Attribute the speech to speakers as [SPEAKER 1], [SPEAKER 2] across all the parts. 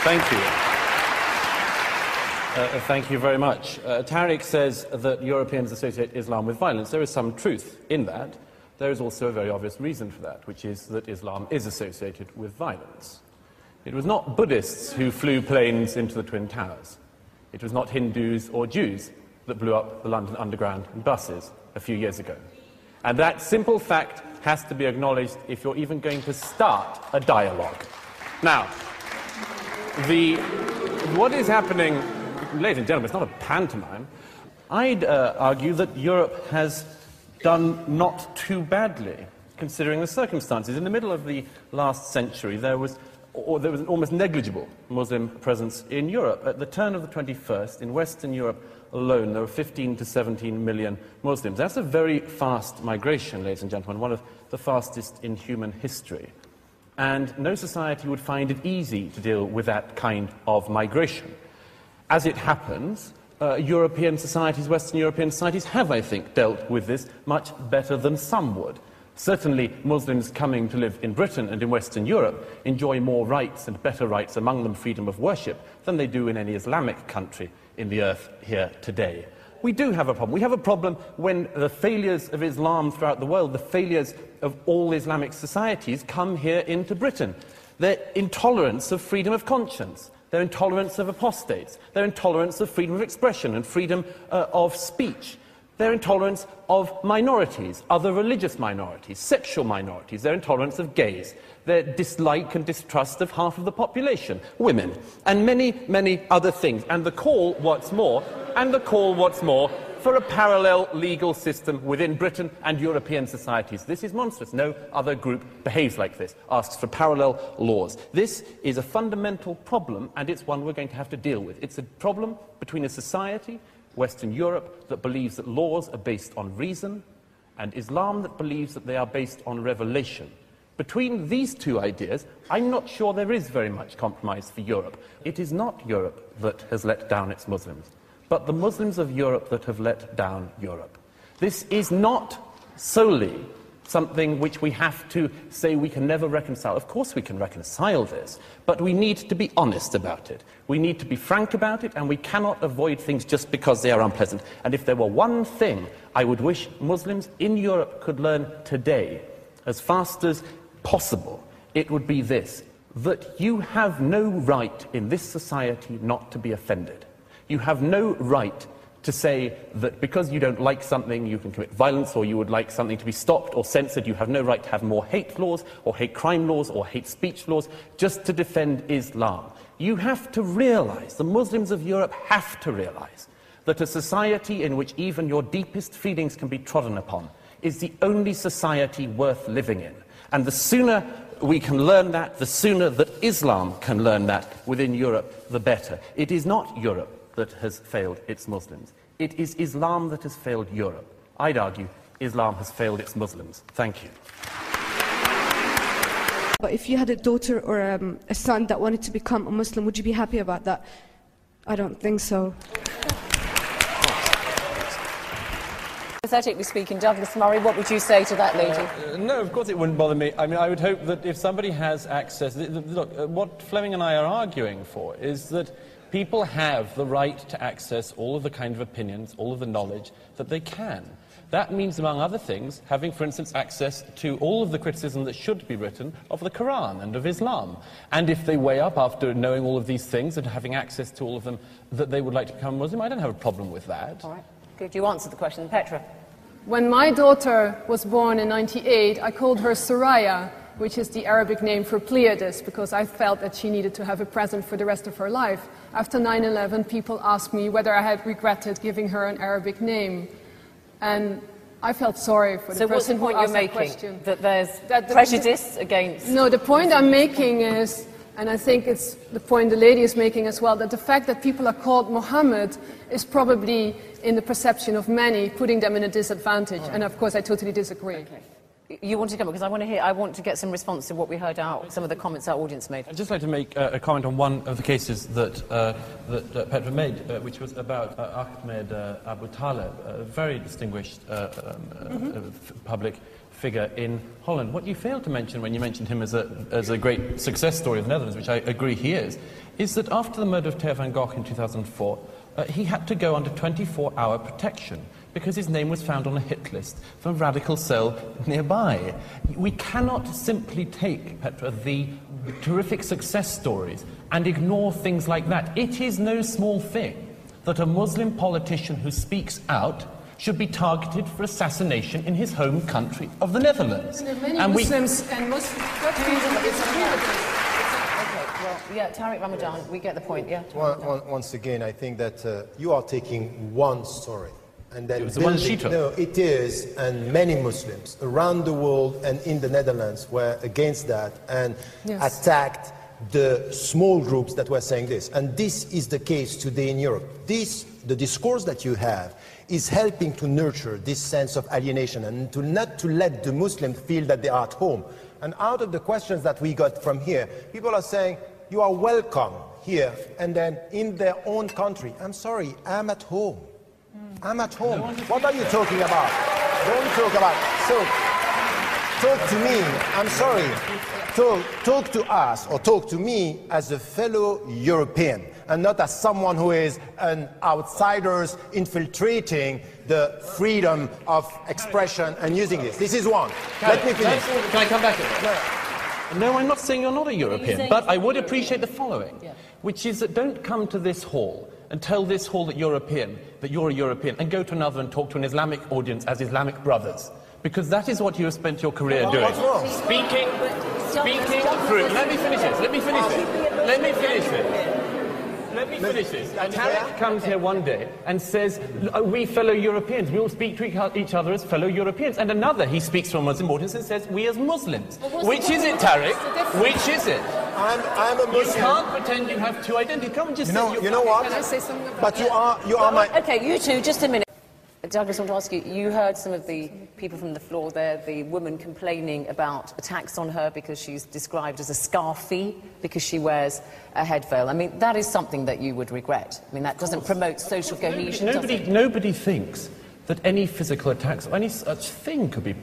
[SPEAKER 1] Thank you. Thank you very much. Tariq says that Europeans associate Islam with violence. There is some truth in that. There is also a very obvious reason for that, which is that Islam is associated with violence. It was not Buddhists who flew planes into the Twin Towers. It was not Hindus or Jews that blew up the London Underground in buses a few years ago. And that simple fact has to be acknowledged if you're even going to start a dialogue. Now, what is happening, ladies and gentlemen, it's not a pantomime. I'd argue that Europe has done not too badly, considering the circumstances. In the middle of the last century, there was an almost negligible Muslim presence in Europe. At the turn of the 21st, in Western Europe alone, there were 15 to 17 million Muslims. That's a very fast migration, ladies and gentlemen, one of the fastest in human history. And no society would find it easy to deal with that kind of migration. As it happens, European societies, Western European societies, have, I think, dealt with this much better than some would. Certainly, Muslims coming to live in Britain and in Western Europe enjoy more rights and better rights, among them freedom of worship, than they do in any Islamic country in the earth here today. We do have a problem. We have a problem when the failures of Islam throughout the world, the failures of all Islamic societies, come here into Britain. Their intolerance of freedom of conscience, their intolerance of apostates, their intolerance of freedom of expression and freedom of speech, their intolerance of minorities, other religious minorities, sexual minorities, their intolerance of gays, their dislike and distrust of half of the population, women, and many, many other things. And the call, what's more, for a parallel legal system within Britain and European societies. This is monstrous. No other group behaves like this, asks for parallel laws. This is a fundamental problem, and it's one we're going to have to deal with. It's a problem between a society, Western Europe, that believes that laws are based on reason, and Islam that believes that they are based on revelation. Between these two ideas, I'm not sure there is very much compromise for Europe. It is not Europe that has let down its Muslims, but the Muslims of Europe that have let down Europe. This is not solely something which we have to say we can never reconcile. Of course we can reconcile this, but we need to be honest about it. We need to be frank about it, and we cannot avoid things just because they are unpleasant. And if there were one thing I would wish Muslims in Europe could learn today, as fast as possible, it would be this: that you have no right in this society not to be offended. You have no right to say that because you don't like something you can commit violence, or you would like something to be stopped or censored. You have no right to have more hate laws or hate crime laws or hate speech laws just to defend Islam. You have to realize, the Muslims of Europe have to realize, that a society in which even your deepest feelings can be trodden upon is the only society worth living in. And the sooner we can learn that, the sooner that Islam can learn that within Europe, the better. It is not Europe that has failed its Muslims. It is Islam that has failed Europe. I'd argue Islam has failed its Muslims. Thank you.
[SPEAKER 2] But if you had a daughter or a son that wanted to become a Muslim, would you be happy about that? I don't think so.
[SPEAKER 3] Hypothetically speaking, Douglas Murray, what would you say to that lady?
[SPEAKER 1] No, of course it wouldn't bother me. I mean, I would hope that if somebody has access... Look, what Fleming and I are arguing for is that people have the right to access all of the kind of opinions, all of the knowledge that they can. That means, among other things, having, for instance, access to all of the criticism that should be written of the Quran and of Islam. And if they weigh up after knowing all of these things and having access to all of them that they would like to become Muslim, I don't have a problem with that.
[SPEAKER 3] All right. Good. You answered the question. Petra?
[SPEAKER 4] When my daughter was born in '98, I called her Soraya, which is the Arabic name for Pleiades, because I felt that she needed to have a present for the rest of her life. After 9/11, people asked me whether I had regretted giving her an Arabic name. And I felt sorry for the person who asked that question.
[SPEAKER 3] So what's the point you're making? That there's prejudice against...
[SPEAKER 4] No, the point I'm making is, and I think it's the point the lady is making as well, that the fact that people are called Muhammad is probably, in the perception of many, putting them in a disadvantage. Right. And of course I totally disagree. Okay.
[SPEAKER 3] You want to come, because I want to get some response to what we heard out, some of the comments our audience made.
[SPEAKER 1] I'd just like to make a comment on one of the cases that Petra made, which was about Ahmed Abu Talib, a very distinguished public figure in Holland. What you failed to mention when you mentioned him as a great success story of the Netherlands, which I agree he is is that after the murder of Theo van Gogh in 2004, he had to go under 24-hour protection because his name was found on a hit list for a radical cell nearby. We cannot simply take, Petra, the terrific success stories and ignore things like that. It is no small thing that a Muslim politician who speaks out should be targeted for assassination in his home country of the Netherlands.
[SPEAKER 4] Many Muslims and Muslims disagree with this.
[SPEAKER 3] Well, yeah, Tariq Ramadan, we get the point, yeah.
[SPEAKER 5] Once again, I think that you are taking one story. And then
[SPEAKER 1] it was the one she took.
[SPEAKER 5] No, it is, and many Muslims around the world and in the Netherlands were against that and attacked the small groups that were saying this. And this is the case today in Europe. The discourse that you have is helping to nurture this sense of alienation and not to let the Muslims feel that they are at home. And out of the questions that we got from here, people are saying, you are welcome here, and then in their own country. I'm sorry, I'm at home. I'm at home. What are you talking about? Don't talk about. So, talk to me. I'm sorry. Talk to us, or talk to me as a fellow European, and not as someone who is an outsider infiltrating the freedom of expression and using this. This is one. Let me finish.
[SPEAKER 1] Can I come back to that? No, I'm not saying you're not a European, but I would appreciate the following, which is that don't come to this hall and tell this hall that you're a European, and go to another and talk to an Islamic audience as Islamic brothers. Because that is what you have spent your career doing.
[SPEAKER 5] What's wrong?
[SPEAKER 1] Speaking through. Let me finish this. Tariq comes here one day and says, we fellow Europeans, we all speak to each other as fellow Europeans. And another, he speaks to a Muslim audience and says, we as Muslims. Which is it, Tariq? Which is it?
[SPEAKER 5] I'm a Muslim.
[SPEAKER 1] You can't pretend you have two identities. Come and just
[SPEAKER 5] you know what?
[SPEAKER 4] Can I say something about
[SPEAKER 5] But
[SPEAKER 4] that?
[SPEAKER 5] you are my...
[SPEAKER 3] Okay, you two, just a minute. Douglas, I want to ask you, you heard some of the people from the floor there, the woman complaining about attacks on her because she's described as a scarfie because she wears a head veil. I mean, that is something that you would regret. I mean, that doesn't promote social cohesion, does it?
[SPEAKER 1] Nobody thinks that any physical attacks or any such thing could be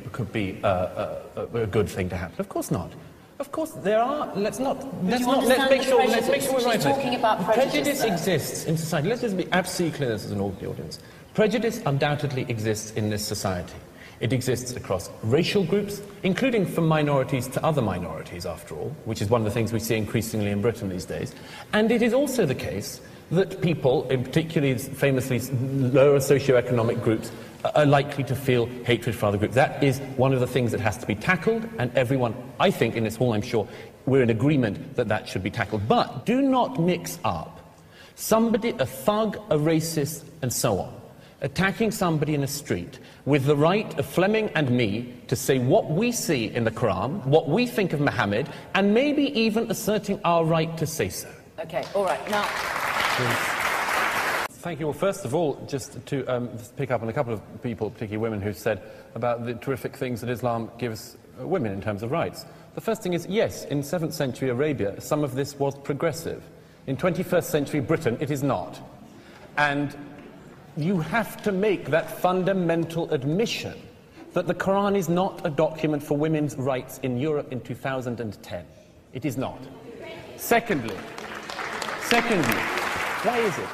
[SPEAKER 1] a good thing to happen. Of course not. Of course, there are. Let's make sure we're right.
[SPEAKER 3] Talking about
[SPEAKER 1] prejudice exists in society. Let's just be absolutely clear as an audience. Prejudice undoubtedly exists in this society. It exists across racial groups, including from minorities to other minorities, after all, which is one of the things we see increasingly in Britain these days. And it is also the case that people, in particularly famously lower socioeconomic groups, are likely to feel hatred for other groups. That is one of the things that has to be tackled, and everyone, I think, in this hall, I'm sure, we're in agreement that that should be tackled. But do not mix up somebody, a thug, a racist, and so on, attacking somebody in a street with the right of Fleming and me to say what we see in the Quran, what we think of Muhammad, and maybe even asserting our right to say so.
[SPEAKER 3] Okay, all right, now...
[SPEAKER 1] Thank you. Well, first of all, just to pick up on a couple of people, particularly women, who said about the terrific things that Islam gives women in terms of rights. The first thing is, yes, in 7th century Arabia, some of this was progressive. In 21st century Britain, it is not. And you have to make that fundamental admission that the Quran is not a document for women's rights in Europe in 2010. It is not. Secondly, why is it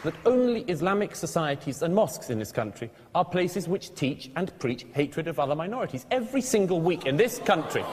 [SPEAKER 1] that only Islamic societies and mosques in this country are places which teach and preach hatred of other minorities? Every single week in this country,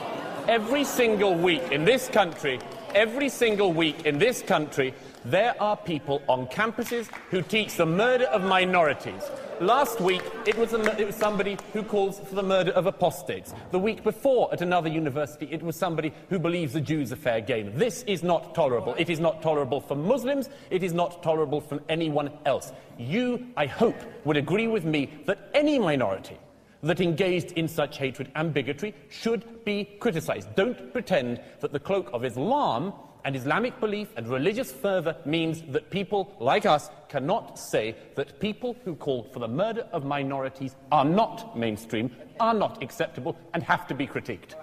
[SPEAKER 1] there are people on campuses who teach the murder of minorities. Last week, it was somebody who calls for the murder of apostates. The week before, at another university, it was somebody who believes the Jews are fair game. This is not tolerable. It is not tolerable for Muslims. It is not tolerable from anyone else. You, I hope, would agree with me that any minority that engaged in such hatred and bigotry should be criticised. Don't pretend that the cloak of Islam and Islamic belief and religious fervour means that people like us cannot say that people who call for the murder of minorities are not mainstream, are not acceptable, and have to be critiqued.